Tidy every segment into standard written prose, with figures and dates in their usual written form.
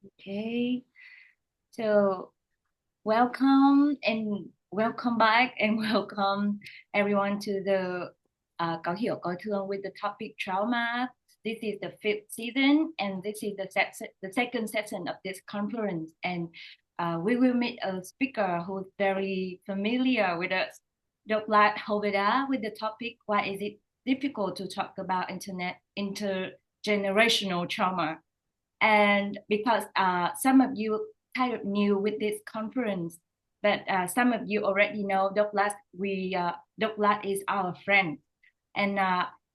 Okay, so welcome back and welcome everyone to the Có hiểu có thương with the topic trauma. This is the fifth season and this is the second session of this conference, and we will meet a speaker who's very familiar with us, Dr. Holwerda, with the topic why is it difficult to talk about intergenerational trauma. And because some of you kind of new with this conference, but some of you already know Douglas. Douglas is our friend, and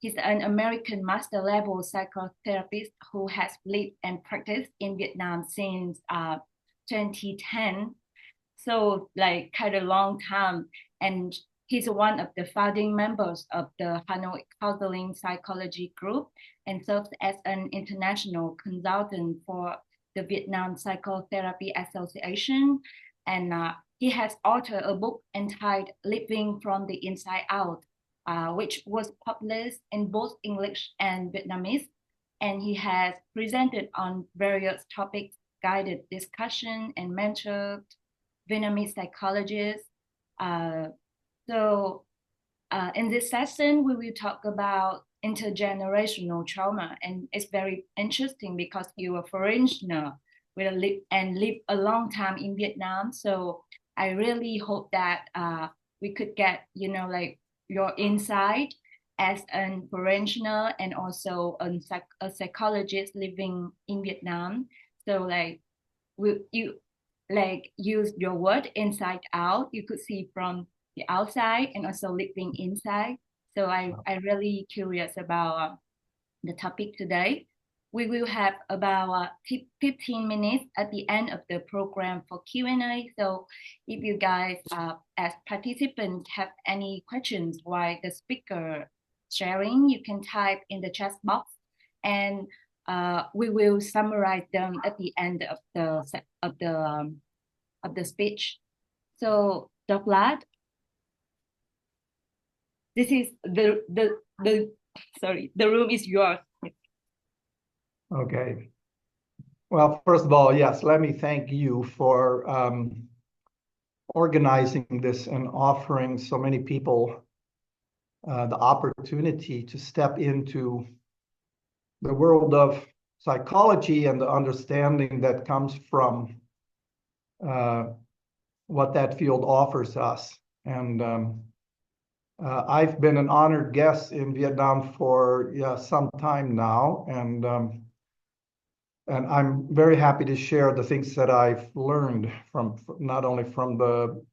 he's an American master level psychotherapist who has lived and practiced in Vietnam since 2010. So like kind of long time, and he's one of the founding members of the Hanoi Counseling Psychology group and serves as an international consultant for the Vietnam Psychotherapy Association. And he has authored a book entitled Living from the Inside Out, which was published in both English and Vietnamese. And he has presented on various topics, guided discussion, and mentored Vietnamese psychologists. Uh, so in this session, we will talk about intergenerational trauma, and it's very interesting because you are foreigner with live a long time in Vietnam. So I really hope that we could get like your insight as a foreigner and also a psychologist living in Vietnam. So like will you like use your word inside out? You could see from the outside and also living inside. So I really curious about the topic today. We will have about 15 minutes at the end of the program for Q&A. So if you guys as participants have any questions while the speaker sharing, you can type in the chat box, and we will summarize them at the end of the speech. So Dr. this is the room is yours. Okay. Well, first of all, yes, let me thank you for organizing this and offering so many people the opportunity to step into the world of psychology and the understanding that comes from what that field offers us. And I've been an honored guest in Vietnam for some time now, and I'm very happy to share the things that I've learned from not only from the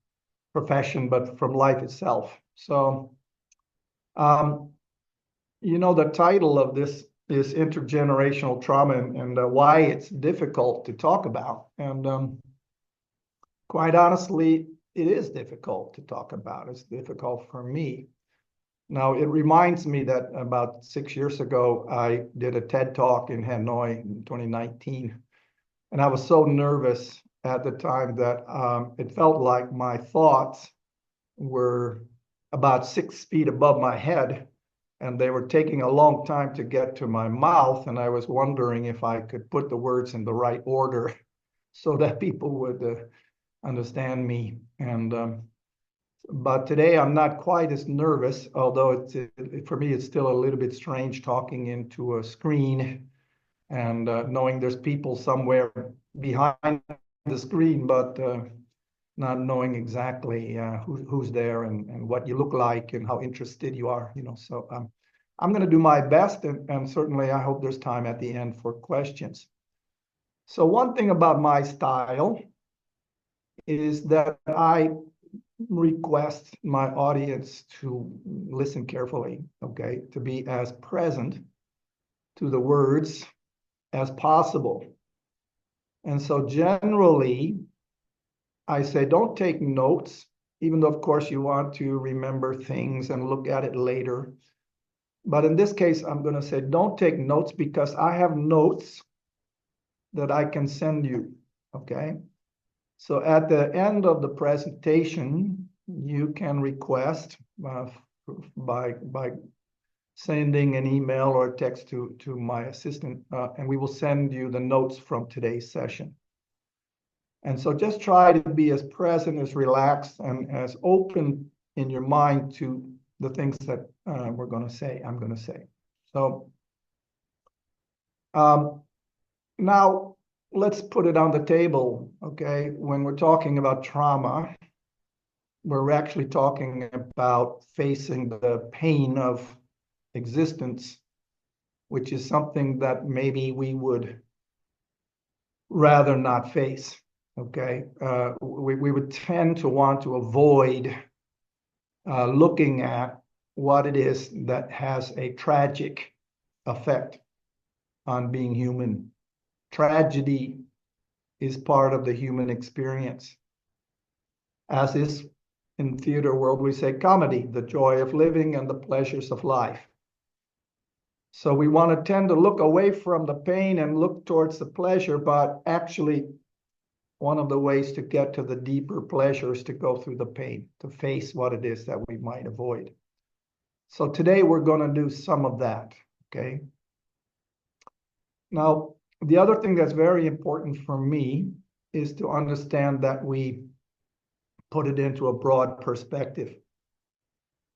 profession but from life itself. So, the title of this is intergenerational trauma and why it's difficult to talk about. And quite honestly, it is difficult to talk about. It's difficult for me. Now, it reminds me that about 6 years ago, I did a TED Talk in Hanoi in 2019. And I was so nervous at the time that it felt like my thoughts were about 6 feet above my head, and they were taking a long time to get to my mouth. And I was wondering if I could put the words in the right order so that people would understand me. And but today I'm not quite as nervous, although for me it's still a little bit strange talking into a screen and knowing there's people somewhere behind the screen, but not knowing exactly who's there and what you look like and how interested you are. So I'm going to do my best, and certainly I hope there's time at the end for questions. So one thing about my style is that I request my audience to listen carefully, okay, to be as present to the words as possible. And so generally, I say don't take notes, even though, of course, you want to remember things and look at it later. But in this case, I'm going to say don't take notes because I have notes that I can send you, okay? So at the end of the presentation, you can request by sending an email or a text to my assistant, and we will send you the notes from today's session. And so just try to be as present, as relaxed, and as open in your mind to the things that I'm going to say. So now let's put it on the table, okay? When we're talking about trauma, we're actually talking about facing the pain of existence, which is something that maybe we would rather not face. Okay, we would tend to want to avoid looking at what it is that has a tragic effect on being human. Tragedy is part of the human experience. As is in theater world, we say comedy, the joy of living and the pleasures of life. So we want to tend to look away from the pain and look towards the pleasure, but actually one of the ways to get to the deeper pleasure is to go through the pain, to face what it is that we might avoid. So today we're going to do some of that, okay? Now, the other thing that's very important for me is to understand that we put it into a broad perspective,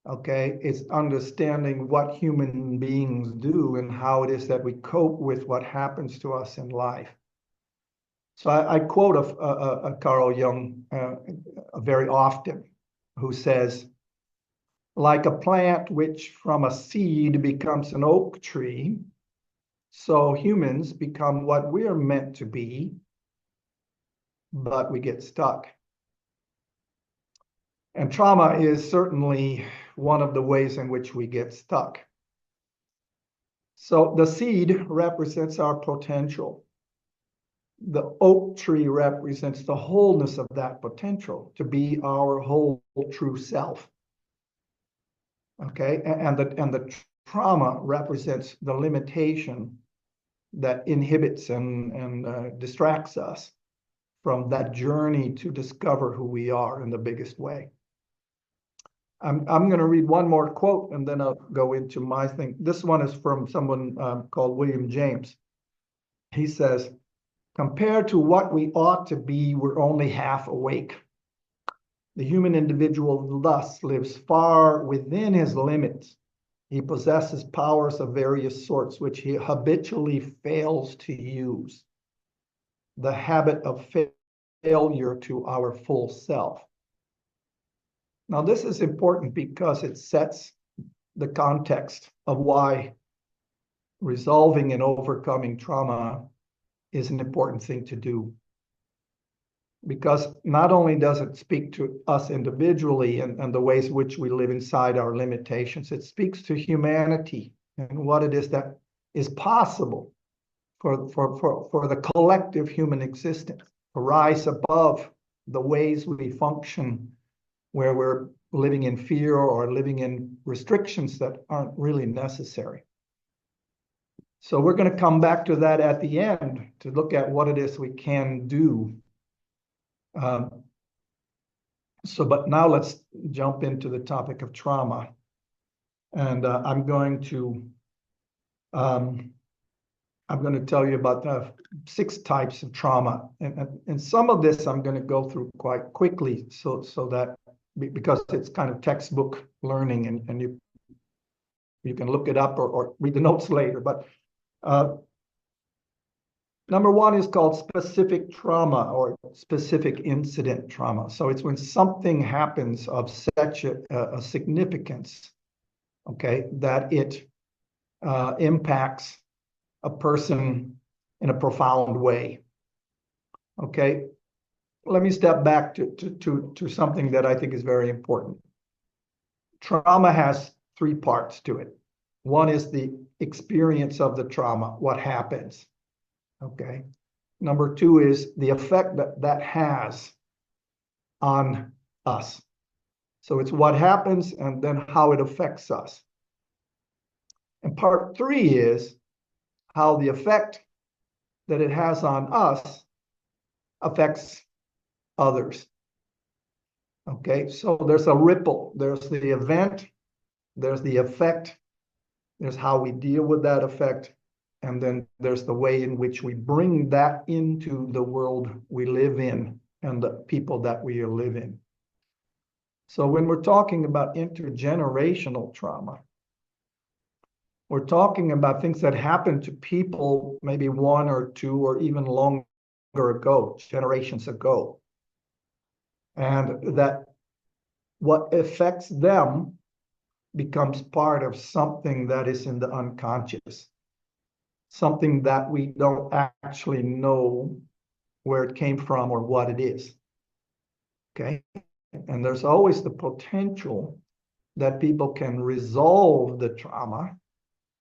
okay? It's understanding what human beings do and how it is that we cope with what happens to us in life. So I quote a Carl Jung very often, who says, like a plant which from a seed becomes an oak tree, so humans become what we are meant to be, but we get stuck. And trauma is certainly one of the ways in which we get stuck. So the seed represents our potential. The oak tree represents the wholeness of that potential to be our whole true self. Okay, and the trauma represents the limitation that inhibits and distracts us from that journey to discover who we are in the biggest way. I'm going to read one more quote and then I'll go into my thing. This one is from someone called William James. He says, compared to what we ought to be, we're only half awake. The human individual thus lives far within his limits. He possesses powers of various sorts which he habitually fails to use. The habit of failure to our full self. Now, this is important because it sets the context of why resolving and overcoming trauma is an important thing to do. Because not only does it speak to us individually and the ways in which we live inside our limitations, it speaks to humanity and what it is that is possible for the collective human existence, to rise above the ways we function where we're living in fear or living in restrictions that aren't really necessary. So we're going to come back to that at the end to look at what it is we can do. But now let's jump into the topic of trauma. And I'm going to tell you about the 6 types of trauma. And some of this I'm going to go through quite quickly so that because it's kind of textbook learning and you can look it up or read the notes later. But number 1 is called specific trauma or specific incident trauma. So it's when something happens of such a significance, okay, that it impacts a person in a profound way. Okay, let me step back to something that I think is very important. Trauma has 3 parts to it. One is the experience of the trauma, what happens. Okay. Number 2 is the effect that has on us. So it's what happens and then how it affects us. And part 3 is how the effect that it has on us affects others. Okay, so there's a ripple. There's the event, there's the effect, there's how we deal with that effect, and then there's the way in which we bring that into the world we live in and the people that we live in. So when we're talking about intergenerational trauma, we're talking about things that happen to people maybe 1 or 2 or even longer ago, generations ago. And that what affects them becomes part of something that is in the unconscious, something that we don't actually know where it came from or what it is. Okay? And there's always the potential that people can resolve the trauma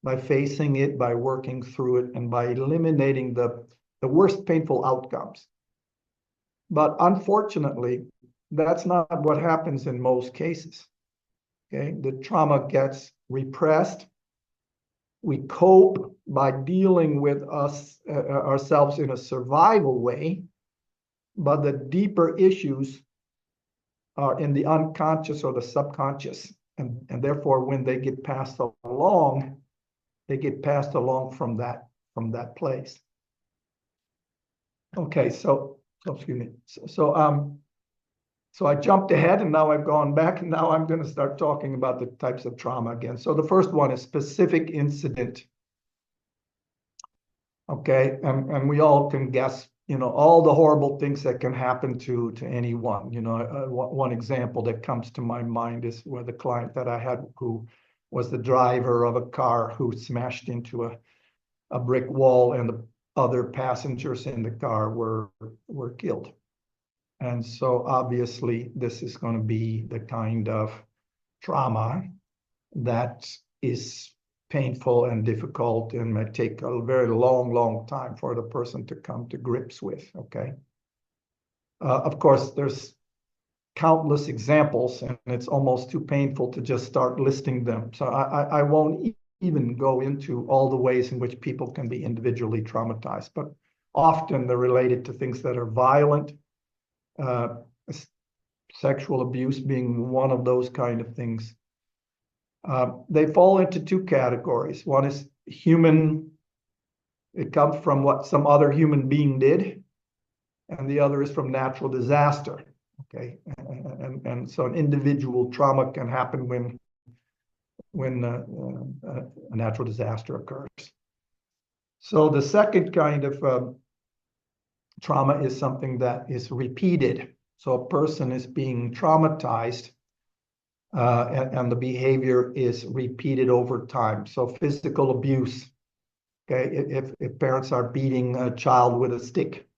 by facing it, by working through it, and by eliminating the worst painful outcomes. But unfortunately, that's not what happens in most cases. Okay, the trauma gets repressed. We cope by dealing with ourselves in a survival way, but the deeper issues are in the unconscious or the subconscious, and therefore, when they get passed along, they get passed along from that place. Okay, so excuse me. So I jumped ahead and now I've gone back, and now I'm going to start talking about the types of trauma again. So the first one is specific incident. Okay, and we all can guess, all the horrible things that can happen to anyone. One example that comes to my mind is where the client that I had, who was the driver of a car who smashed into a brick wall, and the other passengers in the car were killed. And so obviously this is going to be the kind of trauma that is painful and difficult and may take a very long time for the person to come to grips with. Okay. Of course, there's countless examples, and it's almost too painful to just start listing them. So I won't even go into all the ways in which people can be individually traumatized, but often they're related to things that are violent, sexual abuse being one of those kind of things. They fall into 2 categories. One is human. It comes from what some other human being did, and the other is from natural disaster. Okay, and so an individual trauma can happen when a natural disaster occurs. So the second kind of trauma is something that is repeated. So a person is being traumatized, and the behavior is repeated over time. So physical abuse. Okay, if parents are beating a child with a stick,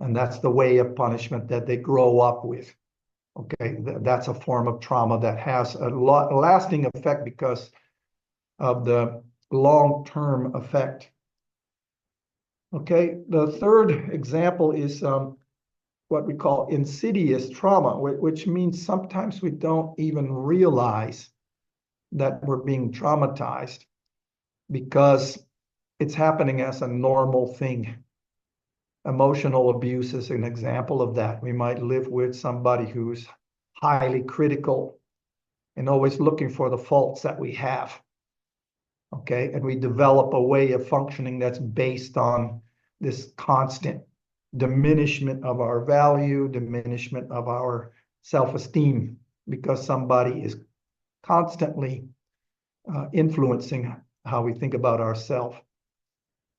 and that's the way of punishment that they grow up with. Okay, that's a form of trauma that has a lasting effect because of the long-term effect. Okay, the third example is what we call insidious trauma, which means sometimes we don't even realize that we're being traumatized because it's happening as a normal thing. Emotional abuse is an example of that. We might live with somebody who's highly critical and always looking for the faults that we have. Okay, and we develop a way of functioning that's based on this constant diminishment of our value, diminishment of our self-esteem, because somebody is constantly influencing how we think about ourselves.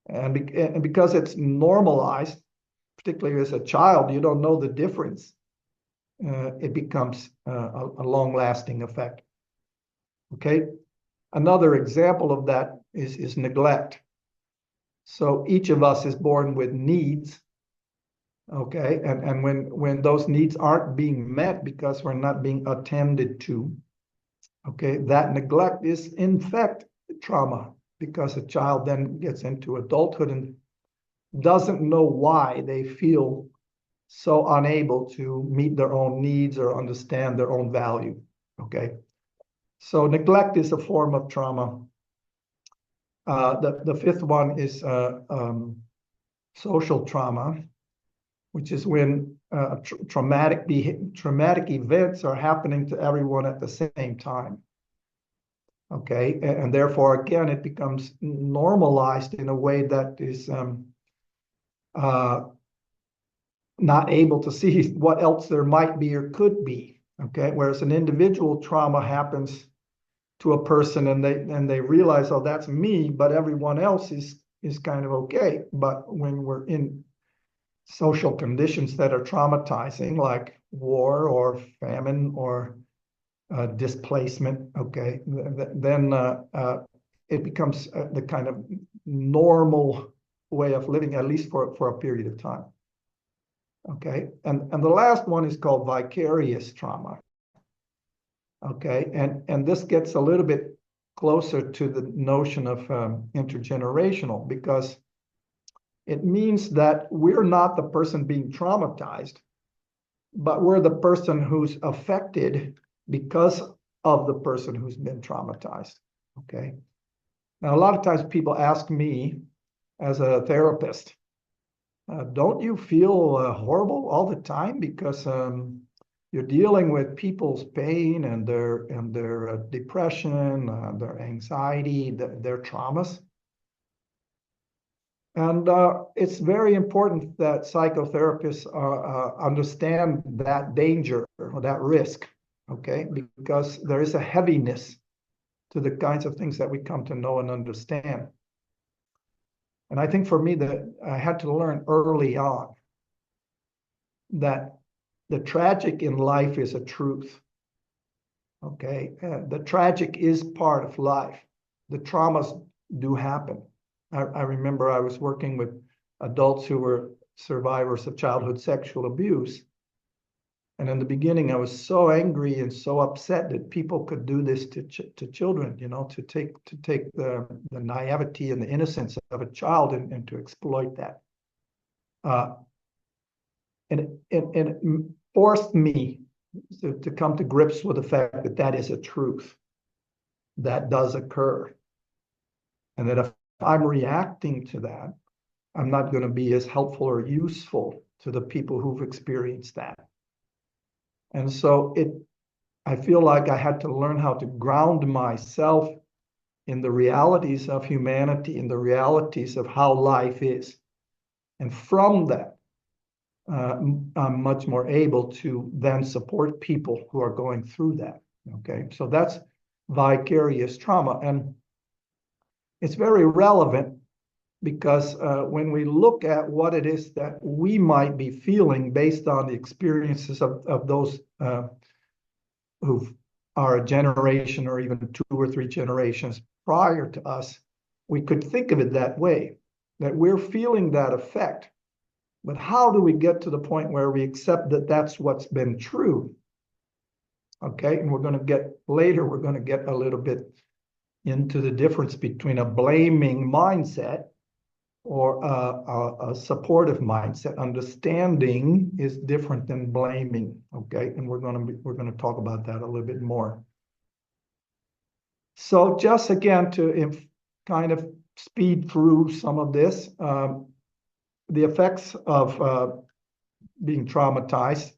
And because it's normalized, particularly as a child, you don't know the difference. It becomes a long-lasting effect. Okay, another example of that is neglect. So each of us is born with needs. Okay, and when those needs aren't being met because we're not being attended to, okay, that neglect is in fact trauma, because a child then gets into adulthood and doesn't know why they feel so unable to meet their own needs or understand their own value. Okay, so neglect is a form of trauma. The fifth one is social trauma, which is when traumatic events are happening to everyone at the same time. Okay, and therefore, again, it becomes normalized in a way that is not able to see what else there might be or could be. Okay, whereas an individual trauma happens to a person and they realize, oh, that's me, but everyone else is kind of okay. But when we're in social conditions that are traumatizing, like war or famine or displacement, okay, then it becomes the kind of normal way of living, at least for a period of time. Okay, and the last one is called vicarious trauma. Okay, and this gets a little bit closer to the notion of intergenerational, because it means that we're not the person being traumatized, but we're the person who's affected because of the person who's been traumatized. Okay, now a lot of times people ask me as a therapist, don't you feel horrible all the time because you're dealing with people's pain and their depression, their anxiety, their traumas? And it's very important that psychotherapists understand that danger or that risk, okay? Because there is a heaviness to the kinds of things that we come to know and understand. And I think for me that I had to learn early on that the tragic in life is a truth. Okay, the tragic is part of life. The traumas do happen. I remember I was working with adults who were survivors of childhood sexual abuse. And in the beginning, I was so angry and so upset that people could do this to children, you know, to take the naivety and the innocence of a child and to exploit that. And it forced me to come to grips with the fact that that is a truth that does occur. And that if I'm reacting to that, I'm not going to be as helpful or useful to the people who've experienced that. And so I feel like I had to learn how to ground myself in the realities of humanity, in the realities of how life is. And from that, I'm much more able to then support people who are going through that. Okay, so that's vicarious trauma. And it's very relevant because when we look at what it is that we might be feeling based on the experiences of those who are a generation or even 2 or 3 generations prior to us, we could think of it that way, that we're feeling that effect. But how do we get to the point where we accept that that's what's been true? Okay, and we're going to get a little bit into the difference between a blaming mindset or a supportive mindset. Understanding is different than blaming. Okay, and we're going to talk about that a little bit more. So just again to kind of speed through some of this, the effects of being traumatized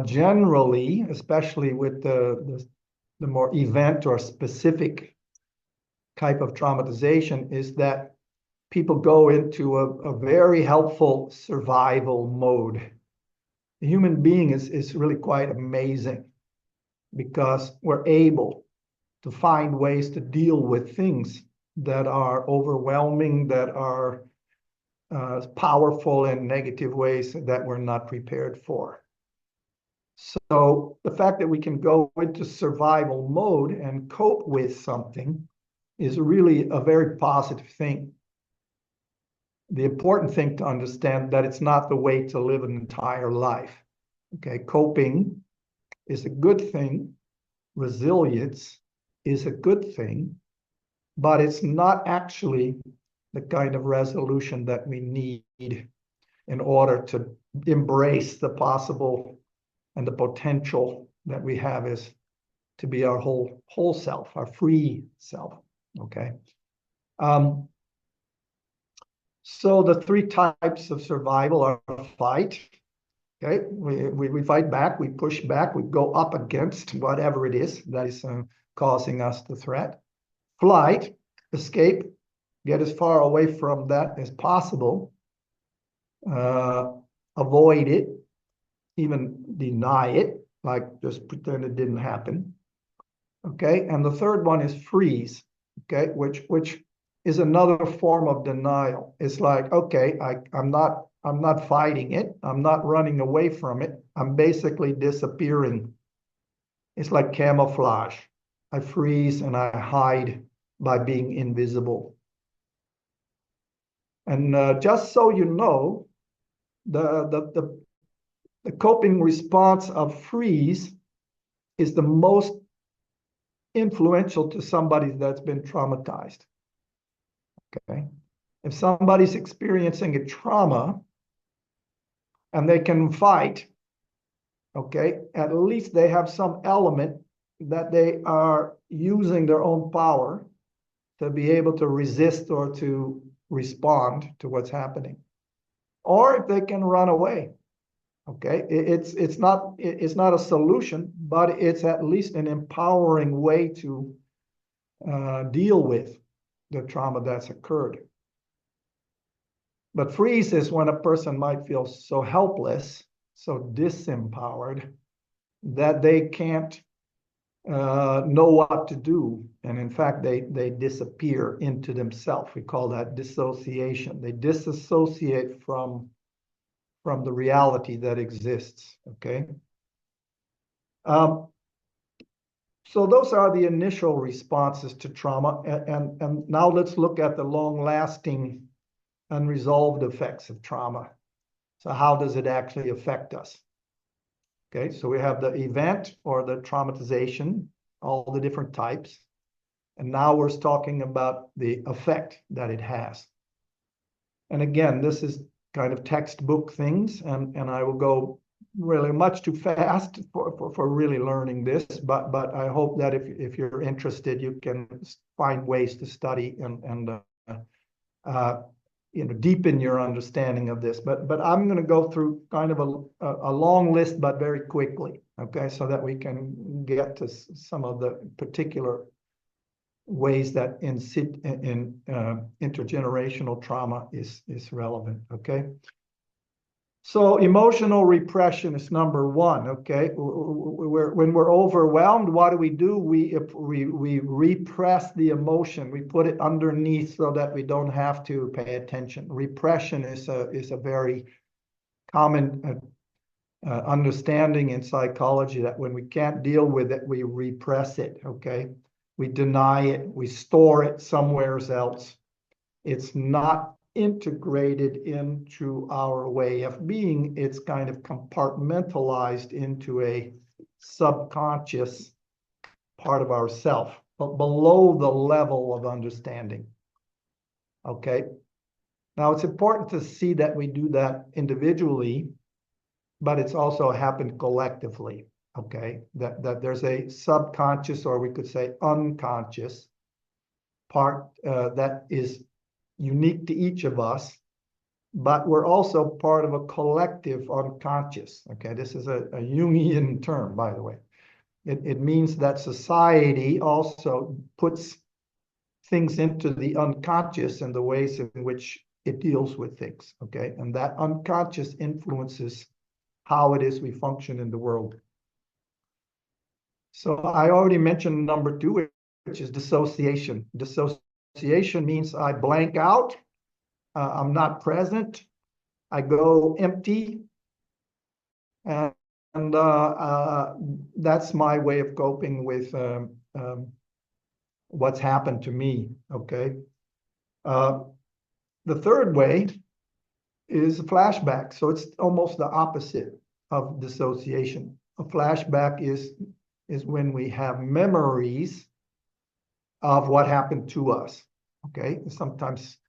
generally, especially with the more event or specific type of traumatization, is that people go into a very helpful survival mode. The human being is really quite amazing because we're able to find ways to deal with things that are overwhelming, that are powerful in negative ways that we're not prepared for. So the fact that we can go into survival mode and cope with something is really a very positive thing. The important thing to understand that it's not the way to live an entire life. Okay, coping is a good thing. Resilience is a good thing, but it's not actually the kind of resolution that we need in order to embrace the possible and the potential that we have is to be our whole self, our free self. Okay. So the 3 types of survival are fight. Okay, we fight back, we push back, we go up against whatever it is that is causing us the threat. Flight, escape, get as far away from that as possible. Avoid it, even deny it, like just pretend it didn't happen. Okay, and the third one is freeze. Okay, which is another form of denial. It's like, okay, I'm not fighting it. I'm not running away from it. I'm basically disappearing. It's like camouflage. I freeze and I hide by being invisible. And just so you know, the coping response of freeze is the most influential to somebody that's been traumatized. Okay, if somebody's experiencing a trauma and they can fight, okay, at least they have some element that they are using their own power to be able to resist or to respond to what's happening. Or if they can run away, okay, it's not a solution, but it's at least an empowering way to deal with the trauma that's occurred. But freeze is when a person might feel so helpless, so disempowered, that they can't know what to do. And in fact, they disappear into themselves. We call that dissociation. They disassociate from the reality that exists, okay? So those are the initial responses to trauma. And now let's look at the long-lasting unresolved effects of trauma. So how does it actually affect us? Okay, so we have the event or the traumatization, all the different types. And now we're talking about the effect that it has. And again, this is kind of textbook things, and I will go really much too fast for really learning this, but I hope that if you're interested, you can find ways to study and deepen your understanding of this. But I'm going to go through kind of a long list, but very quickly, okay, so that we can get to some of the particular ways that in intergenerational trauma is relevant, okay? So emotional repression is number one, okay? When we're overwhelmed, what do? We repress the emotion. We put it underneath so that we don't have to pay attention. Repression is a very common understanding in psychology, that when we can't deal with it, we repress it, okay? We deny it, we store it somewhere else. It's not integrated into our way of being. It's kind of compartmentalized into a subconscious part of ourself, but below the level of understanding. Okay. Now it's important to see that we do that individually, but it's also happened collectively. Okay, that there's a subconscious, or we could say unconscious part that is unique to each of us, but we're also part of a collective unconscious. Okay, this is a Jungian term, by the way. It means that society also puts things into the unconscious and the ways in which it deals with things. Okay, and that unconscious influences how it is we function in the world. So I already mentioned number two, which is dissociation. Dissociation means I blank out. I'm not present. I go empty. And that's my way of coping with what's happened to me, okay? The third way is a flashback. So it's almost the opposite of dissociation. A flashback is when we have memories of what happened to us, okay? Sometimes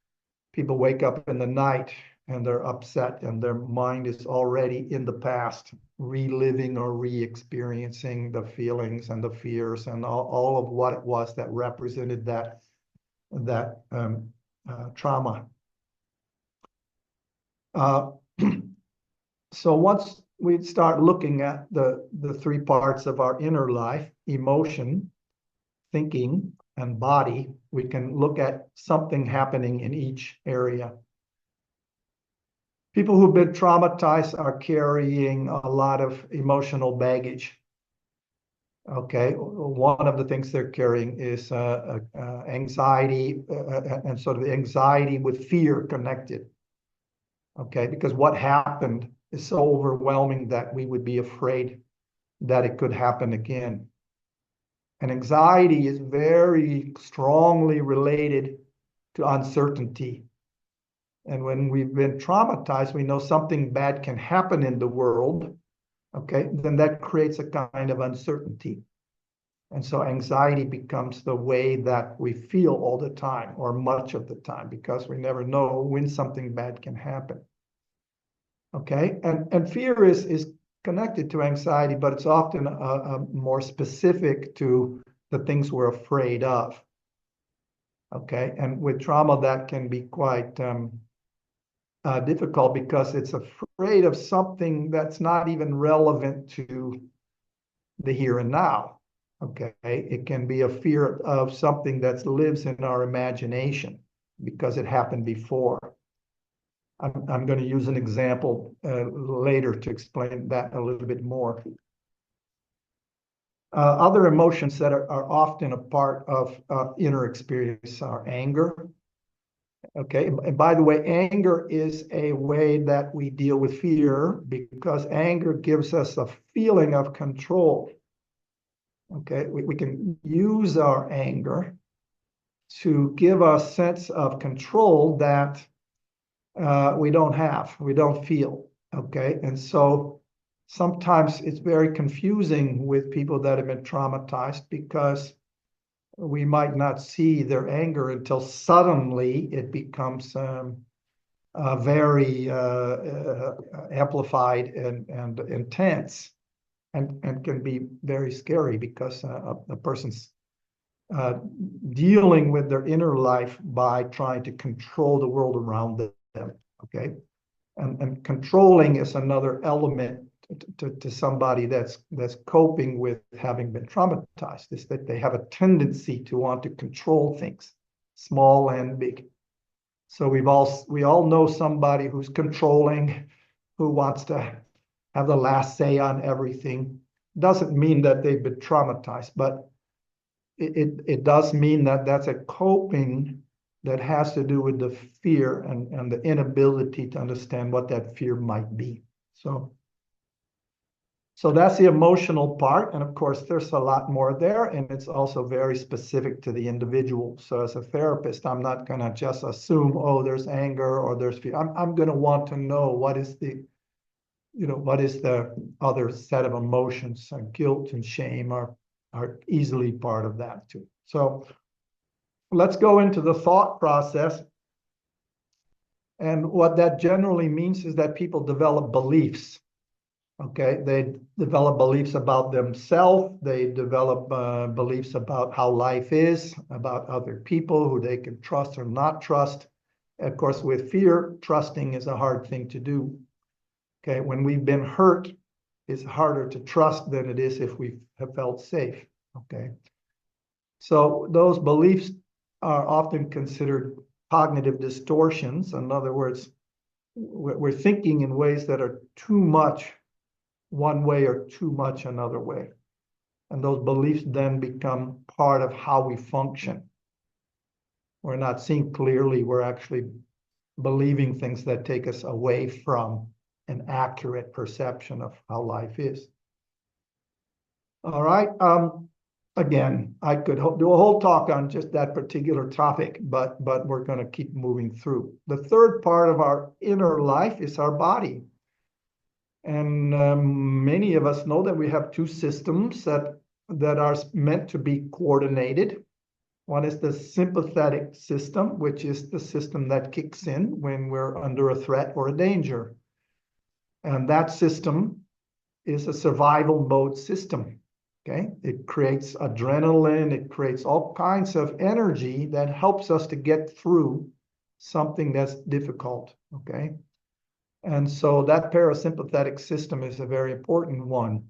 people wake up in the night and they're upset and their mind is already in the past, reliving or re-experiencing the feelings and the fears and all of what it was that represented that trauma. So once we start looking at the three parts of our inner life: emotion, thinking and body, we can look at something happening in each area. People who've been traumatized are carrying a lot of emotional baggage. Okay, one of the things they're carrying is anxiety and sort of anxiety with fear connected. Okay, because what happened is so overwhelming that we would be afraid that it could happen again. And anxiety is very strongly related to uncertainty. And when we've been traumatized, we know something bad can happen in the world. Okay, then that creates a kind of uncertainty. And so anxiety becomes the way that we feel all the time or much of the time, because we never know when something bad can happen. Okay, and fear is connected to anxiety, but it's often more specific to the things we're afraid of. Okay, and with trauma, that can be quite difficult because it's afraid of something that's not even relevant to the here and now. Okay, it can be a fear of something that lives in our imagination because it happened before. I'm going to use an example later to explain that a little bit more. Other emotions that are often a part of inner experience are anger. Okay, and by the way, anger is a way that we deal with fear because anger gives us a feeling of control. Okay, we can use our anger to give us a sense of control that we don't feel. Okay, and so sometimes it's very confusing with people that have been traumatized because we might not see their anger until suddenly it becomes very amplified and intense, and can be very scary because a person's dealing with their inner life by trying to control the world around them. Okay, and controlling is another element to somebody that's coping with having been traumatized, is that they have a tendency to want to control things, small and big. So we all know somebody who's controlling, who wants to have the last say on everything. Doesn't mean that they've been traumatized, but it does mean that that's a coping that has to do with the fear and the inability to understand what that fear might be. So that's the emotional part. And of course, there's a lot more there, and it's also very specific to the individual. So as a therapist, I'm not going to just assume, oh, there's anger or there's fear. I'm going to want to know what is the other set of emotions. Guilt and shame are easily part of that too. So let's go into the thought process. And what that generally means is that people develop beliefs. Okay, they develop beliefs about themselves. They develop beliefs about how life is, about other people who they can trust or not trust. Of course, with fear, trusting is a hard thing to do. Okay, when we've been hurt, it's harder to trust than it is if we have felt safe. Okay, so those beliefs are often considered cognitive distortions. In other words, we're thinking in ways that are too much one way or too much another way. And those beliefs then become part of how we function. We're not seeing clearly, we're actually believing things that take us away from an accurate perception of how life is. All right. Again, I could do a whole talk on just that particular topic, but we're going to keep moving through. The third part of our inner life is our body. And many of us know that we have two systems that are meant to be coordinated. One is the sympathetic system, which is the system that kicks in when we're under a threat or a danger. And that system is a survival mode system. Okay, it creates adrenaline, it creates all kinds of energy that helps us to get through something that's difficult. Okay. And so that parasympathetic system is a very important one,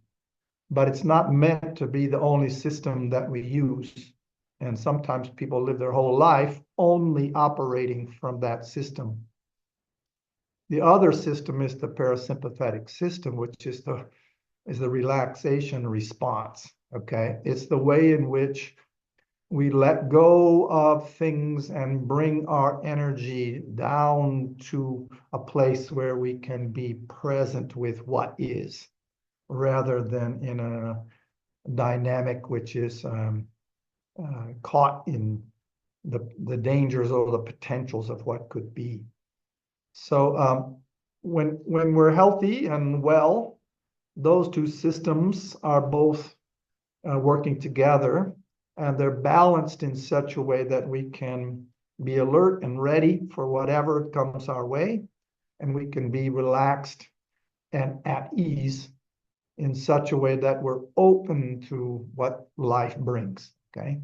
but it's not meant to be the only system that we use. And sometimes people live their whole life only operating from that system. The other system is the parasympathetic system, which is the relaxation response. Okay, it's the way in which we let go of things and bring our energy down to a place where we can be present with what is, rather than in a dynamic which is caught in the dangers or the potentials of what could be. So when we're healthy and well, those two systems are both working together, and they're balanced in such a way that we can be alert and ready for whatever comes our way, and we can be relaxed and at ease in such a way that we're open to what life brings, okay?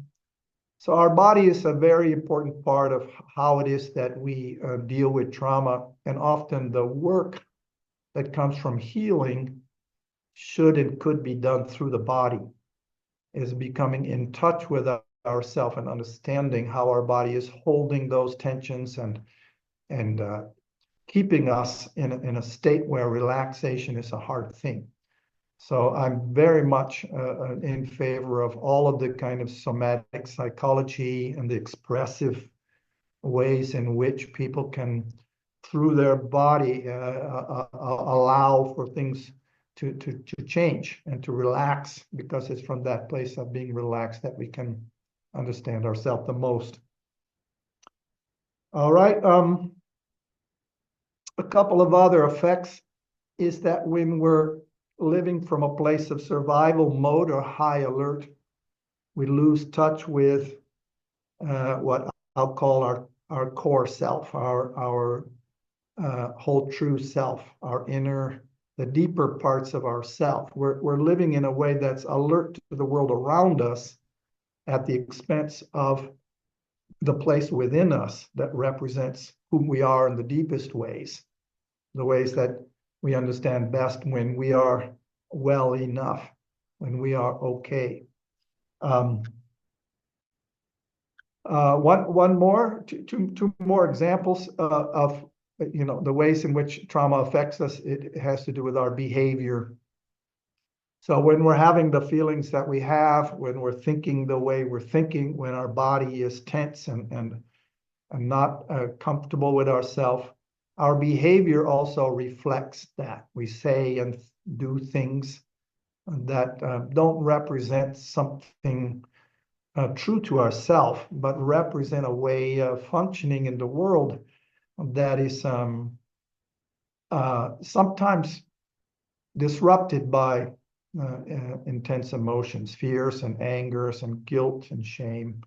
So our body is a very important part of how it is that we deal with trauma, and often the work that comes from healing should and could be done through the body, is becoming in touch with ourselves and understanding how our body is holding those tensions and keeping us in a state where relaxation is a hard thing. So I'm very much in favor of all of the kind of somatic psychology and the expressive ways in which people can, through their body, allow for things to change and to relax, because it's from that place of being relaxed that we can understand ourselves the most. All right. A couple of other effects is that when we're living from a place of survival mode or high alert, we lose touch with what I'll call our core self, our whole true self, our inner, the deeper parts of ourself. We're living in a way that's alert to the world around us at the expense of the place within us that represents who we are in the deepest ways, the ways that we understand best when we are well enough, when we are okay. One more, two more examples of the ways in which trauma affects us. It has to do with our behavior. So when we're having the feelings that we have, when we're thinking the way we're thinking, when our body is tense and not comfortable with ourselves, our behavior also reflects that. We say and do things that don't represent something true to ourselves, but represent a way of functioning in the world that is sometimes disrupted by intense emotions, fears and angers and guilt and shame.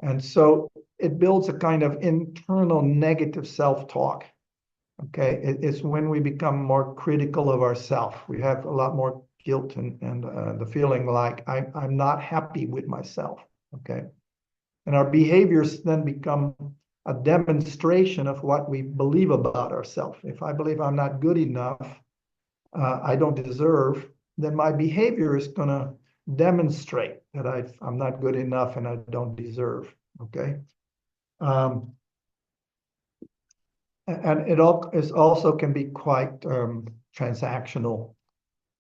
And so it builds a kind of internal negative self-talk. Okay, it's when we become more critical of ourselves. We have a lot more guilt and the feeling like I'm not happy with myself. Okay, and our behaviors then become a demonstration of what we believe about ourselves. If I believe I'm not good enough, I don't deserve, then my behavior is going to demonstrate that I'm not good enough and I don't deserve. Okay. And it also can be quite transactional,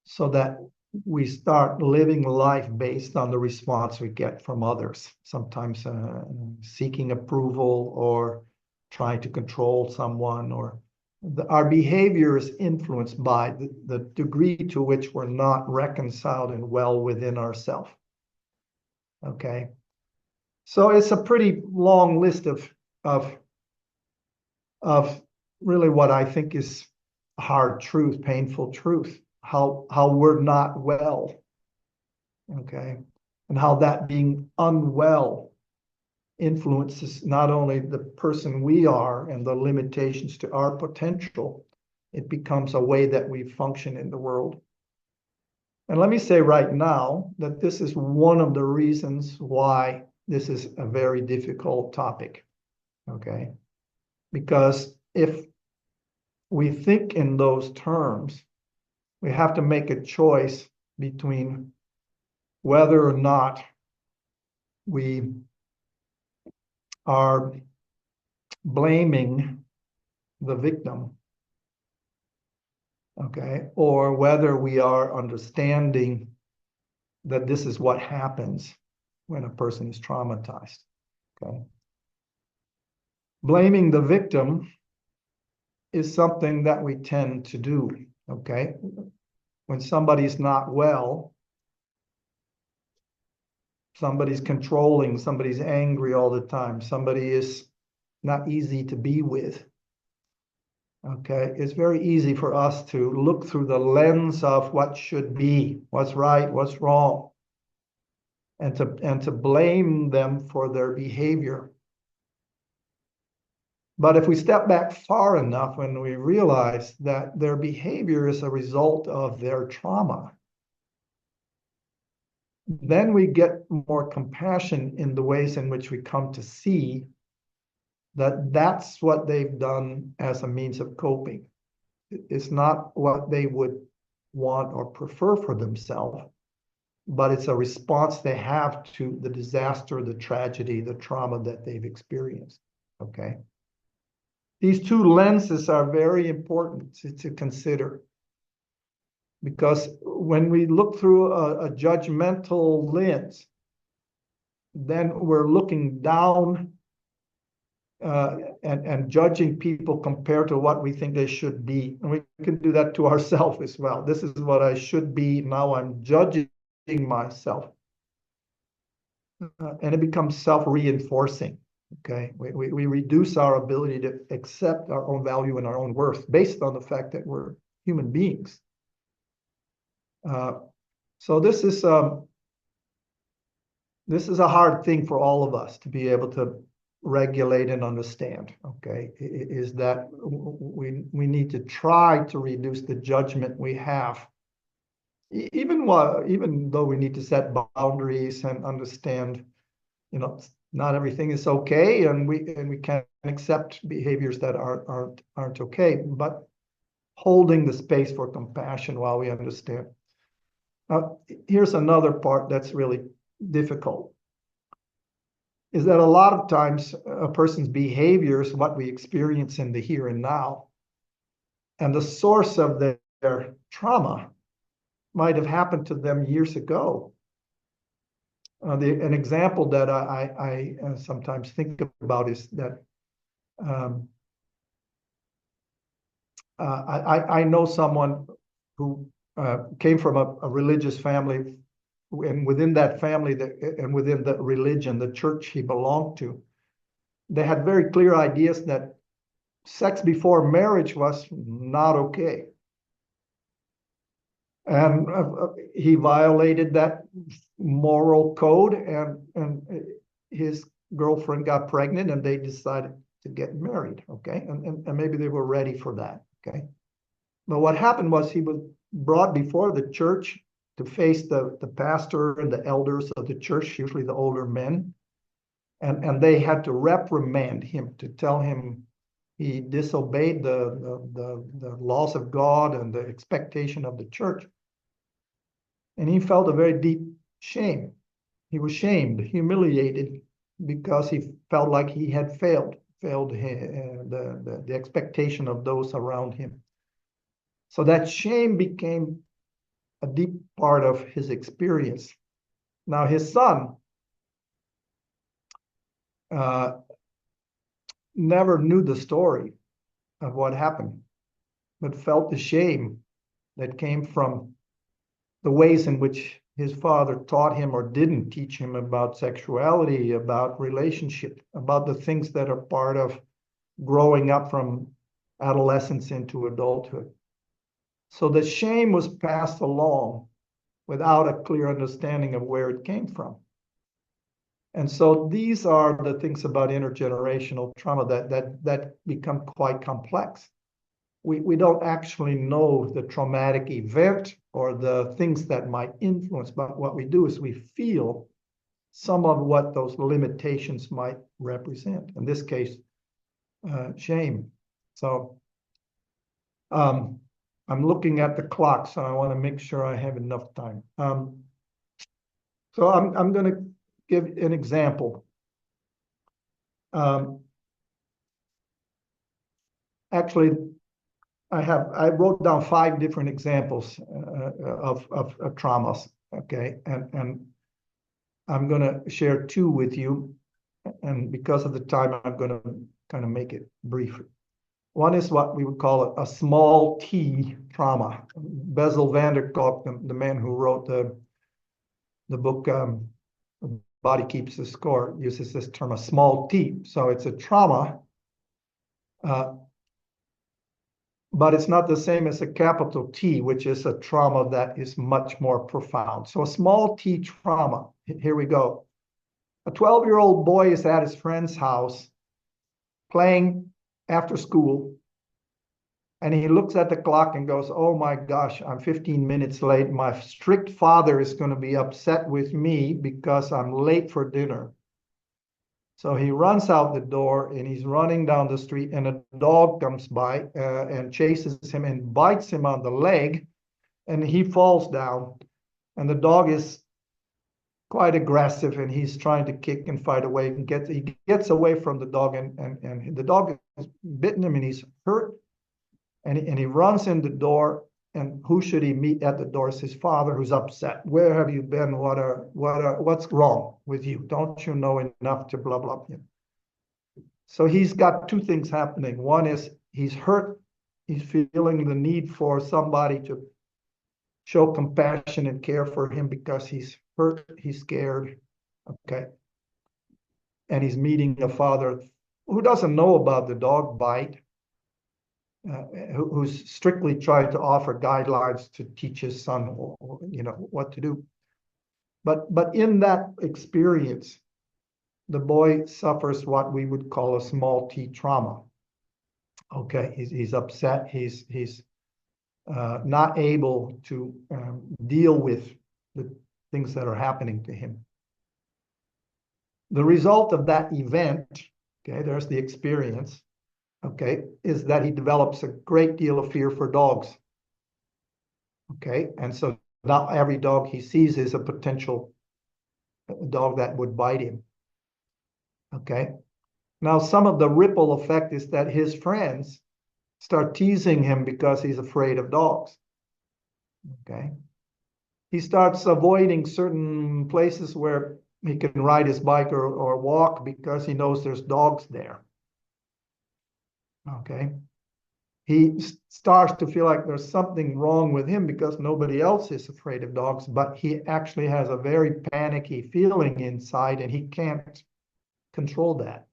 so that we start living life based on the response we get from others, sometimes seeking approval or trying to control someone, or our behavior is influenced by the degree to which we're not reconciled and well within ourselves. Okay, so it's a pretty long list of really what I think is hard truth, painful truth, how we're not well, okay, and how that being unwell influences not only the person we are and the limitations to our potential, it becomes a way that we function in the world. And let me say right now that this is one of the reasons why this is a very difficult topic, okay? Because if we think in those terms, we have to make a choice between whether or not we are blaming the victim, okay, or whether we are understanding that this is what happens when a person is traumatized, okay. Blaming the victim is something that we tend to do, okay. When somebody's not well, somebody's controlling, somebody's angry all the time, somebody is not easy to be with, okay, it's very easy for us to look through the lens of what should be, what's right, what's wrong, and to blame them for their behavior. But if we step back far enough and we realize that their behavior is a result of their trauma, then we get more compassion in the ways in which we come to see that that's what they've done as a means of coping. It's not what they would want or prefer for themselves, but it's a response they have to the disaster, the tragedy, the trauma that they've experienced, okay? These two lenses are very important to consider, because when we look through a judgmental lens, then we're looking down and judging people compared to what we think they should be. And we can do that to ourselves as well. This is what I should be. Now I'm judging myself. And it becomes self-reinforcing. Okay, we reduce our ability to accept our own value and our own worth based on the fact that we're human beings. So this is a hard thing for all of us to be able to regulate and understand. Okay, is that we need to try to reduce the judgment we have, even though we need to set boundaries and understand, you know, not everything is okay, and we can't accept behaviors that aren't okay, but holding the space for compassion while we understand. Here's another part that's really difficult, is that a lot of times a person's behavior is what we experience in the here and now, and the source of their trauma might have happened to them years ago. An example that I sometimes think about is that I know someone who came from a religious family, and within that family and within the religion, the church he belonged to, they had very clear ideas that sex before marriage was not okay. And he violated that moral code, and his girlfriend got pregnant, and they decided to get married, okay? And maybe they were ready for that, okay? But what happened was he was brought before the church to face the pastor and the elders of the church, usually the older men, and they had to reprimand him, to tell him he disobeyed the laws of God and the expectation of the church. And he felt a very deep shame. He was shamed, humiliated, because he felt like he had failed the expectation of those around him. So that shame became a deep part of his experience. Now his son never knew the story of what happened, but felt the shame that came from the ways in which his father taught him or didn't teach him about sexuality, about relationship, about the things that are part of growing up from adolescence into adulthood. So the shame was passed along without a clear understanding of where it came from. And so these are the things about intergenerational trauma that become quite complex. We don't actually know the traumatic event or the things that might influence, but what we do is we feel some of what those limitations might represent. In this case, shame. So I'm looking at the clock, so I want to make sure I have enough time. So I'm going to give an example. Actually, I wrote down 5 different examples of traumas. Okay, and I'm going to share 2 with you, and because of the time, I'm going to kind of make it brief. One is what we would call a small t trauma. Bessel van der Kolk, the man who wrote the book Body Keeps the Score, uses this term, a small t. So it's a trauma, but it's not the same as a capital T, which is a trauma that is much more profound. So a small t trauma, here we go. A 12-year-old boy is at his friend's house playing after school, and he looks at the clock and goes, oh my gosh, I'm 15 minutes late. My strict father is going to be upset with me because I'm late for dinner. So he runs out the door, and he's running down the street, and a dog comes by and chases him and bites him on the leg, and he falls down. And the dog is quite aggressive, and he's trying to kick and fight away. He gets away from the dog, and the dog has bitten him, and he's hurt. And he runs in the door, and who should he meet at the door? It's his father, who's upset. Where have you been? What's wrong with you? Don't you know enough to blah, blah, blah. So he's got 2 things happening. One is he's hurt. He's feeling the need for somebody to show compassion and care for him because he's hurt, he's scared, okay? And he's meeting a father who doesn't know about the dog bite, who's strictly trying to offer guidelines to teach his son, what to do. But in that experience, the boy suffers what we would call a small t trauma. Okay, he's upset. He's not able to deal with the things that are happening to him. The result of that event, okay, there's the experience, okay, is that he develops a great deal of fear for dogs. Okay, and so now every dog he sees is a potential dog that would bite him. Okay, now some of the ripple effect is that his friends start teasing him because he's afraid of dogs. Okay, he starts avoiding certain places where he can ride his bike or walk because he knows there's dogs there. Okay, he starts to feel like there's something wrong with him because nobody else is afraid of dogs, but he actually has a very panicky feeling inside, and he can't control that.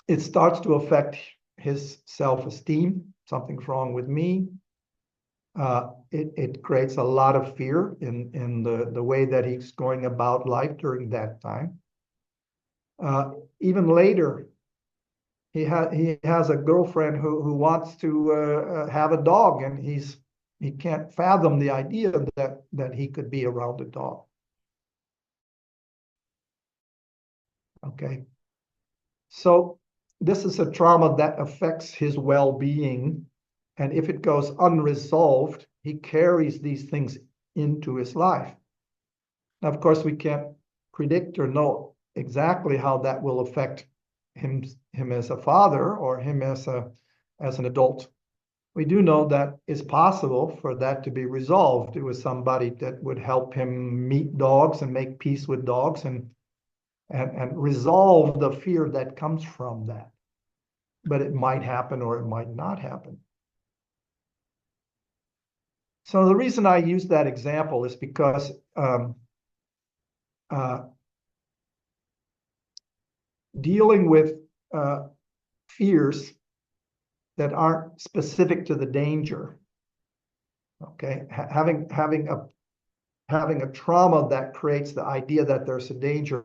It starts to affect his self-esteem. Something's wrong with me. It creates a lot of fear in the way that he's going about life during that time. Even later, he has a girlfriend who wants to have a dog, and he can't fathom the idea that he could be around a dog. Okay, so this is a trauma that affects his well-being, and if it goes unresolved, he carries these things into his life. Now, of course, we can't predict or know exactly how that will affect him as a father or him as an adult. We do know that it's possible for that to be resolved with somebody that would help him meet dogs and make peace with dogs and resolve the fear that comes from that. But it might happen or it might not happen. So the reason I use that example is because dealing with fears that aren't specific to the danger, okay, having a trauma that creates the idea that there's a danger,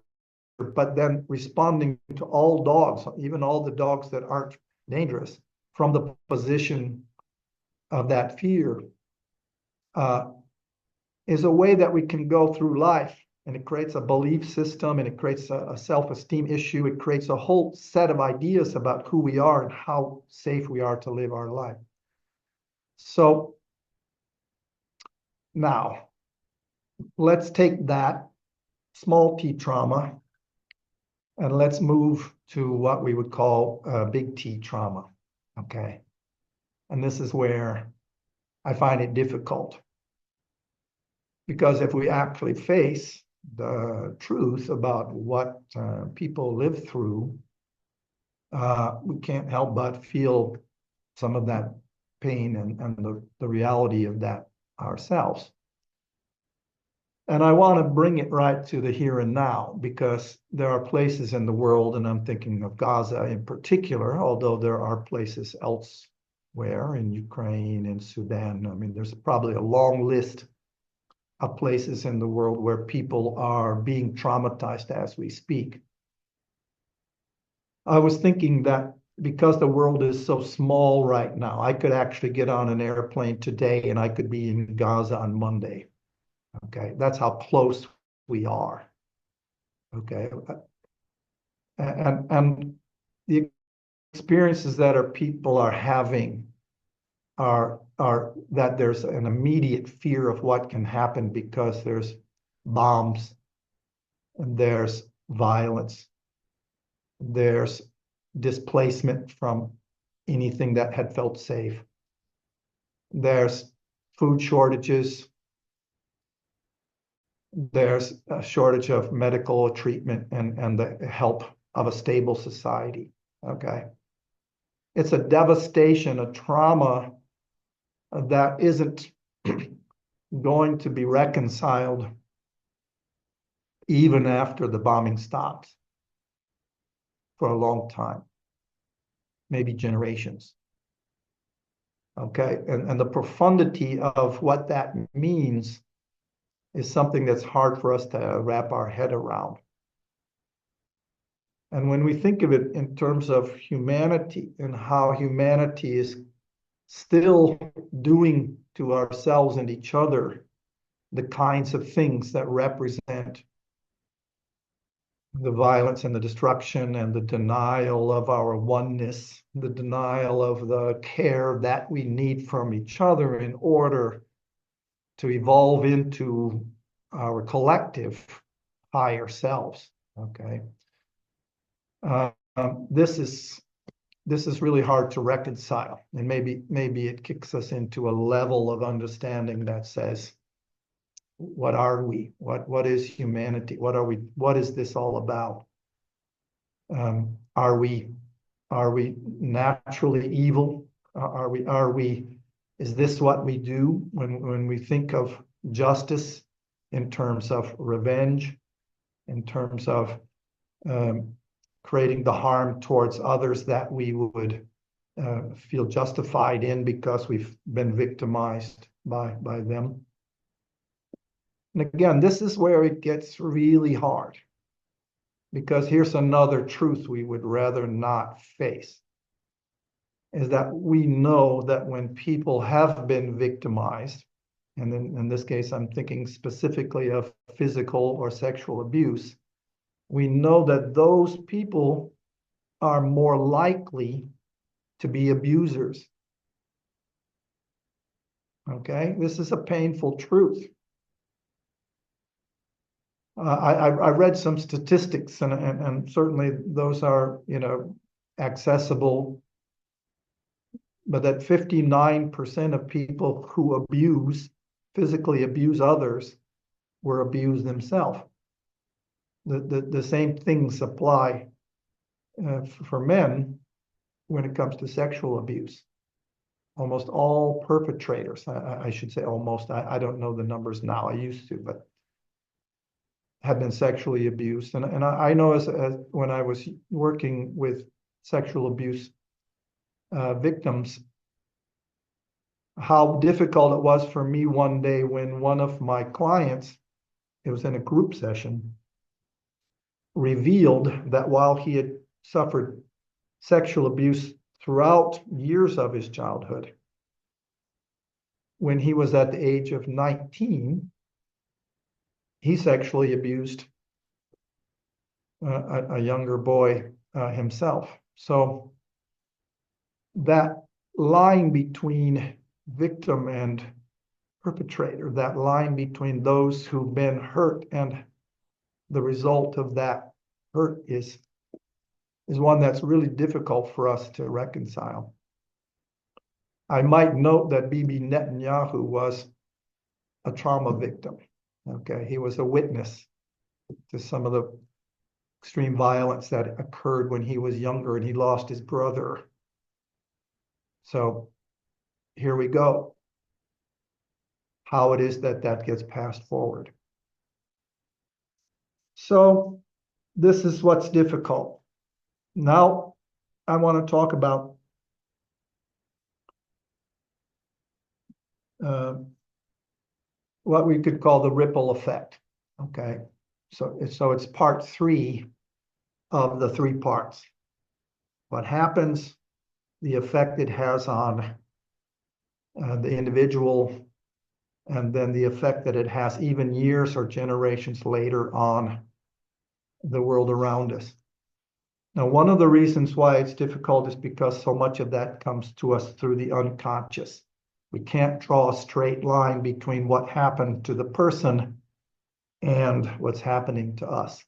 but then responding to all dogs, even all the dogs that aren't dangerous, from the position of that fear, is a way that we can go through life. And it creates a belief system, and it creates a self-esteem issue. It creates a whole set of ideas about who we are and how safe we are to live our life. So now, let's take that small t trauma and let's move to what we would call big T trauma, okay? And this is where I find it difficult. Because if we actually face the truth about what people live through, we can't help but feel some of that pain and the reality of that ourselves. And I want to bring it right to the here and now, because there are places in the world, and I'm thinking of Gaza in particular, although there are places elsewhere in Ukraine and Sudan. I mean, there's probably a long list of places in the world where people are being traumatized as we speak. I was thinking that because the world is so small right now, I could actually get on an airplane today and I could be in Gaza on Monday. Okay, that's how close we are. Okay, and the experiences that people are having are that there's an immediate fear of what can happen because there's bombs and there's violence, there's displacement from anything that had felt safe, there's food shortages, there's a shortage of medical treatment and the help of a stable society. Okay, it's a devastation, a trauma that isn't going to be reconciled even after the bombing stops for a long time, maybe generations. Okay, and the profundity of what that means is something that's hard for us to wrap our head around. And when we think of it in terms of humanity and how humanity is still doing to ourselves and each other the kinds of things that represent the violence and the destruction and the denial of our oneness, the denial of the care that we need from each other in order to evolve into our collective higher selves. Okay, this is really hard to reconcile, and maybe it kicks us into a level of understanding that says, what are we? What is humanity? What are we? What is this all about? Are we naturally evil? Are we? Is this what we do when we think of justice in terms of revenge, in terms of creating the harm towards others that we would feel justified in because we've been victimized by them? And again, this is where it gets really hard, because here's another truth we would rather not face, is that we know that when people have been victimized, and in this case, I'm thinking specifically of physical or sexual abuse, we know that those people are more likely to be abusers. Okay, this is a painful truth. I read some statistics, and certainly those are, accessible, but that 59% of people who physically abuse others, were abused themselves. The same things apply for men when it comes to sexual abuse. Almost all perpetrators, I should say almost, I don't know the numbers now, I used to, but have been sexually abused. And I know as when I was working with sexual abuse victims, how difficult it was for me one day when one of my clients, it was in a group session, revealed that while he had suffered sexual abuse throughout years of his childhood, when he was at the age of 19, he sexually abused a younger boy himself. So that line between victim and perpetrator, that line between those who've been hurt and the result of that hurt is one that's really difficult for us to reconcile. I might note that Bibi Netanyahu was a trauma victim. Okay, he was a witness to some of the extreme violence that occurred when he was younger and he lost his brother. So here we go. How it is that that gets passed forward. So this is what's difficult. Now I want to talk about what we could call the ripple effect. Okay, so it's part 3 of the 3 parts. What happens, the effect it has on the individual, and then the effect that it has even years or generations later on the world around us. Now, one of the reasons why it's difficult is because so much of that comes to us through the unconscious. We can't draw a straight line between what happened to the person and what's happening to us.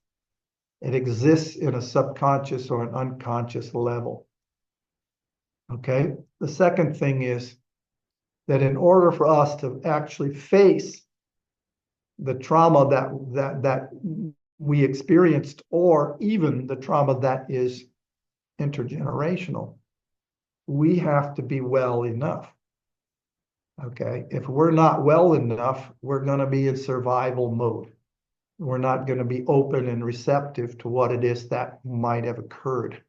It exists in a subconscious or an unconscious level. Okay? The second thing is that in order for us to actually face the trauma that we experienced, or even the trauma that is intergenerational, we have to be well enough. Okay, if we're not well enough, we're going to be in survival mode. We're not going to be open and receptive to what it is that might have occurred.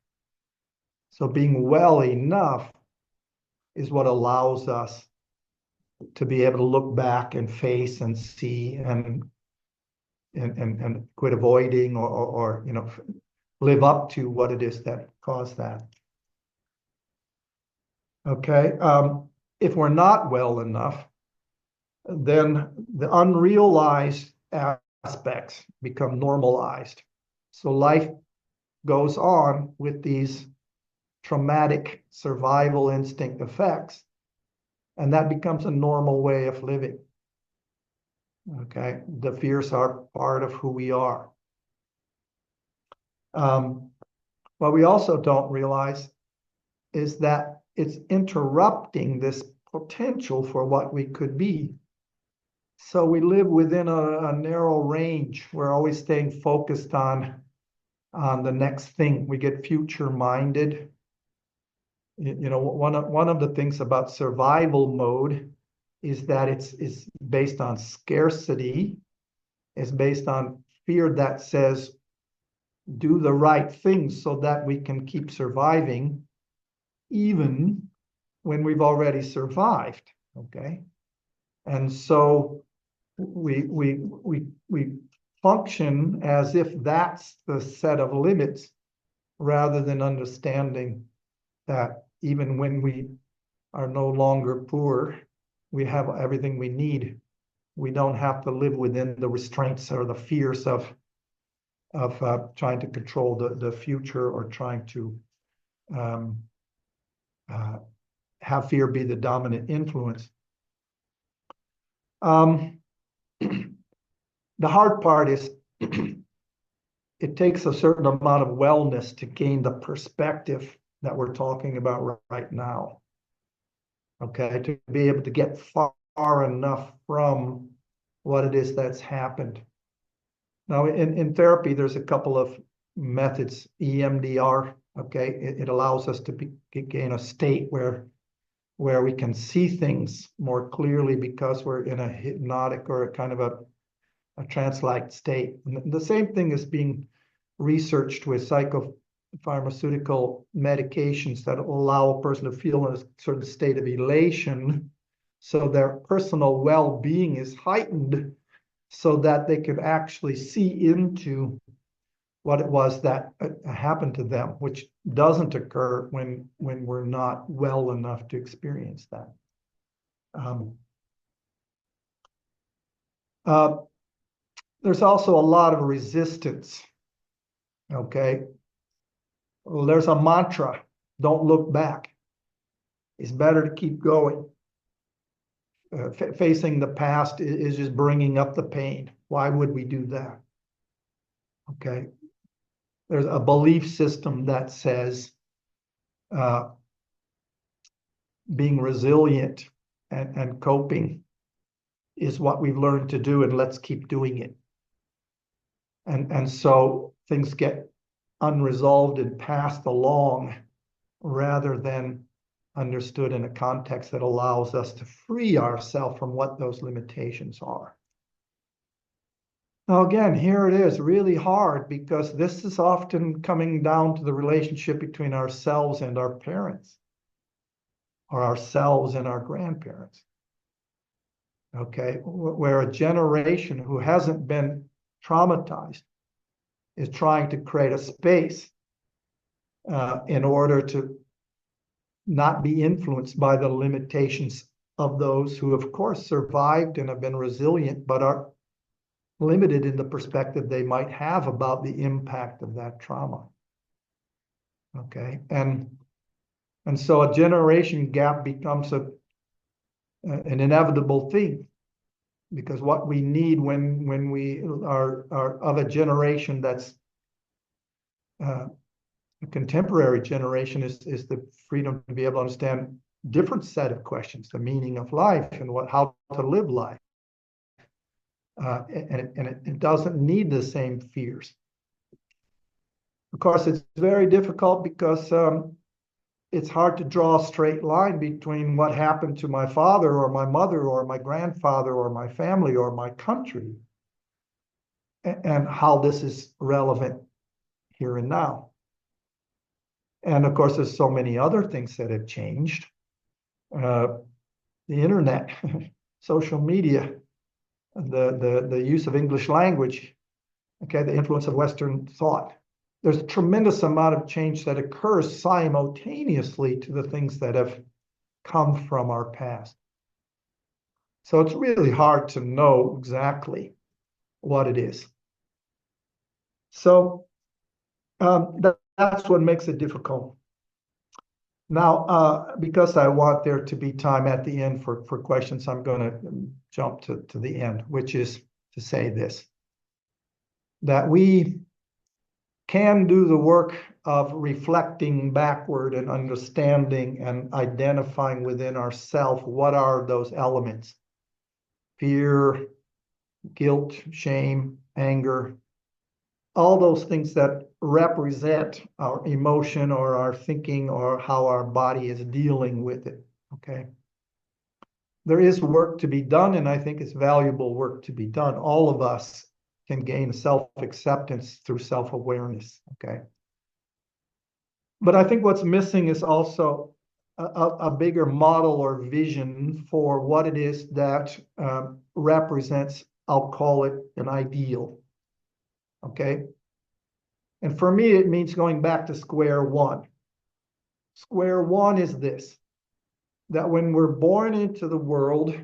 So being well enough is what allows us to be able to look back and face and see and quit avoiding or live up to what it is that caused that. Okay, if we're not well enough, then the unrealized aspects become normalized. So life goes on with these traumatic survival instinct effects, and that becomes a normal way of living. Okay, the fears are part of who we are. What we also don't realize is that it's interrupting this potential for what we could be. So we live within a narrow range. We're always staying focused on the next thing. We get future minded. One of the things about survival mode is that it's based on scarcity. It's based on fear that says, do the right thing so that we can keep surviving, even when we've already survived. Okay, and so we function as if that's the set of limits, rather than understanding that even when we are no longer poor, we have everything we need. We don't have to live within the restraints or the fears of trying to control the future, or trying to have fear be the dominant influence. The hard part is it takes a certain amount of wellness to gain the perspective that we're talking about right now. Okay, to be able to get far enough from what it is that's happened. Now, in therapy, there's a couple of methods. EMDR, okay, it allows us to gain a state where we can see things more clearly because we're in a hypnotic or a kind of a trance-like state. And the same thing is being researched with psychopharmaceutical medications that will allow a person to feel in a certain state of elation, so their personal well-being is heightened, so that they can actually see into what it was that happened to them, which doesn't occur when we're not well enough to experience that. There's also a lot of resistance. Okay, well, there's a mantra: don't look back. It's better to keep going. facing the past is just bringing up the pain. Why would we do that? Okay. There's a belief system that says being resilient and coping is what we've learned to do, and let's keep doing it. And so things get unresolved and passed along rather than understood in a context that allows us to free ourselves from what those limitations are. Now, again, here it is really hard because this is often coming down to the relationship between ourselves and our parents, or ourselves and our grandparents. Okay, where a generation who hasn't been traumatized is trying to create a space in order to not be influenced by the limitations of those who, of course, survived and have been resilient, but are limited in the perspective they might have about the impact of that trauma. Okay, and so a generation gap becomes an inevitable thing, because what we need when we are of a generation that's a contemporary generation is the freedom to be able to understand different set of questions, the meaning of life and how to live life. It doesn't need the same fears. Of course, it's very difficult because it's hard to draw a straight line between what happened to my father or my mother or my grandfather or my family or my country and how this is relevant here and now. And of course, there's so many other things that have changed. The internet, social media, the use of English language, okay, the influence of Western thought. There's a tremendous amount of change that occurs simultaneously to the things that have come from our past. So it's really hard to know exactly what it is. So that's what makes it difficult. Now, because I want there to be time at the end for questions, I'm going to jump to the end, which is to say this, that we can do the work of reflecting backward and understanding and identifying within ourselves what are those elements: fear, guilt, shame, anger, all those things that represent our emotion or our thinking or how our body is dealing with it, okay? There is work to be done, and I think it's valuable work to be done. All of us can gain self-acceptance through self-awareness, okay? But I think what's missing is also a bigger model or vision for what it is that represents, I'll call it an ideal, okay? And for me, it means going back to square one. Square one is this, that when we're born into the world,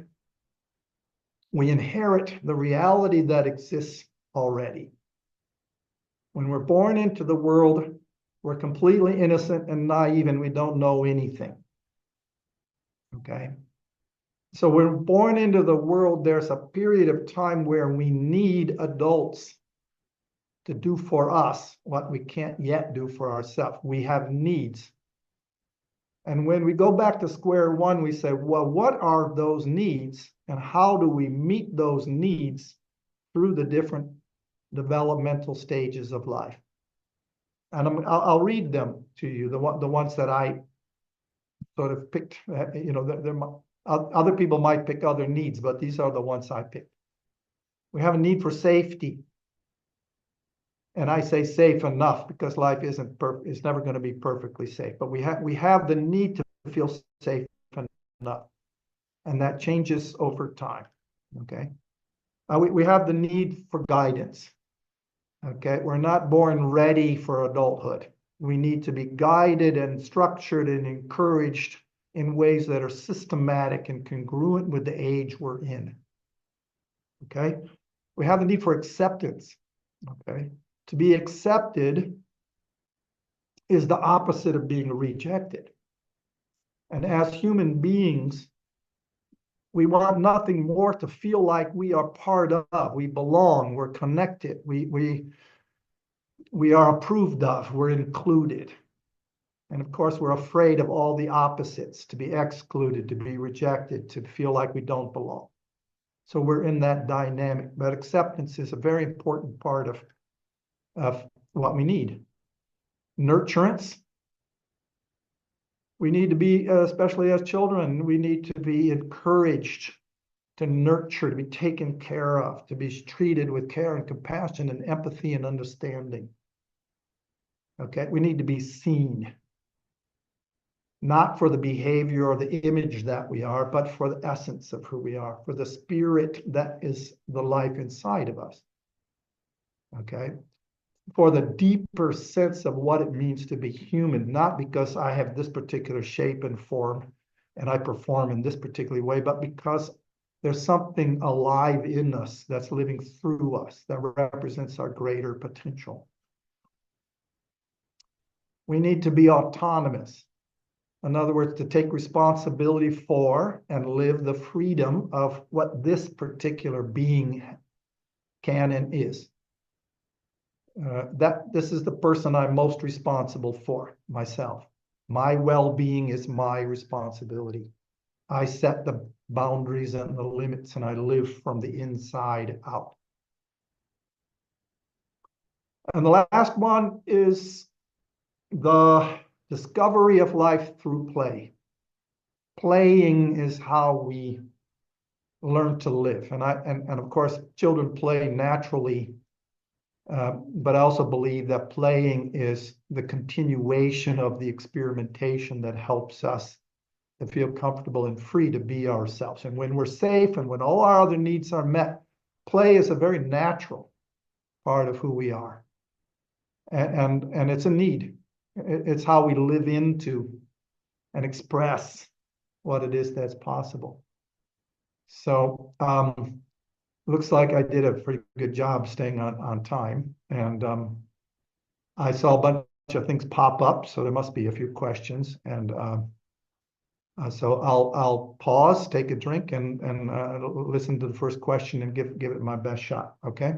we inherit the reality that exists already. When we're born into the world, we're completely innocent and naive and we don't know anything. Okay? So when we're born into the world, there's a period of time where we need adults to do for us what we can't yet do for ourselves. We have needs. And when we go back to square one, we say, well, what are those needs and how do we meet those needs through the different developmental stages of life? And I'll read them to you, the ones that I sort of picked. Other people might pick other needs, but these are the ones I picked. We have a need for safety. And I say safe enough because life isn't perfect. It's never going to be perfectly safe. But we have the need to feel safe enough. And that changes over time. Okay. We have the need for guidance. Okay. We're not born ready for adulthood. We need to be guided and structured and encouraged in ways that are systematic and congruent with the age we're in. Okay. We have the need for acceptance. Okay. To be accepted is the opposite of being rejected. And as human beings, We want nothing more to feel like we are part of, we belong, we're connected, we are approved of, we're included. And of course, we're afraid of all the opposites, to be excluded, to be rejected, to feel like we don't belong. So we're in that dynamic. But acceptance is a very important part of what we need. Nurturance. We need to be, especially as children, we need to be encouraged to nurture, to be taken care of, to be treated with care and compassion and empathy and understanding. Okay, we need to be seen. Not for the behavior or the image that we are, but for the essence of who we are, for the spirit that is the life inside of us. Okay? For the deeper sense of what it means to be human, not because I have this particular shape and form and I perform in this particular way, but because there's something alive in us that's living through us that represents our greater potential. We need to be autonomous. In other words, to take responsibility for and live the freedom of what this particular being can and is. This is the person I'm most responsible for, myself. My well-being is my responsibility. I set the boundaries and the limits, and I live from the inside out. And the last one is the discovery of life through play. Playing is how we learn to live. And of course, children play naturally, but I also believe that playing is the continuation of the experimentation that helps us to feel comfortable and free to be ourselves. And when we're safe and when all our other needs are met, play is a very natural part of who we are. And it's a need. It's how we live into and express what it is that's possible. So looks like I did a pretty good job staying on time. And I saw a bunch of things pop up, so there must be a few questions. And so I'll pause, take a drink, and listen to the first question and give it my best shot. Okay.